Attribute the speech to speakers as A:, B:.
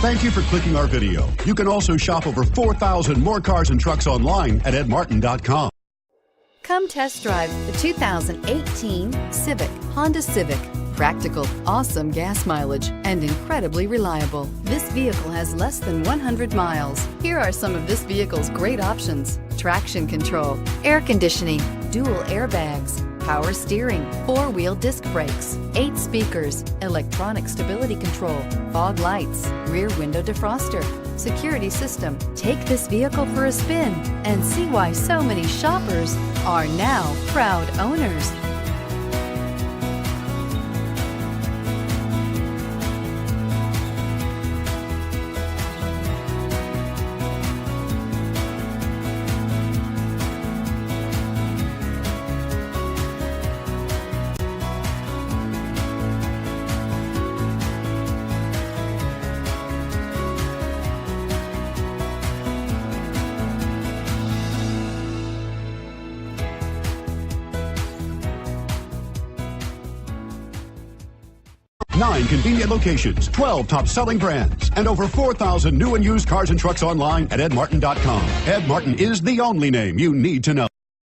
A: Thank you for clicking our video. You can also shop over 4,000 more cars and trucks online at edmartin.com.
B: Come test drive the 2018 Civic, Honda Civic. Practical, awesome gas mileage, and incredibly reliable. This vehicle has less than 100 miles. Here are some of this vehicle's great options: traction control, air conditioning, dual airbags, power steering, 4-wheel disc brakes, 8 speakers, electronic stability control, fog lights, rear window defroster, security system. Take this vehicle for a spin and see why so many shoppers are now proud owners.
A: Nine convenient locations, 12 top-selling brands, and over 4,000 new and used cars and trucks online at edmartin.com. Ed Martin is the only name you need to know.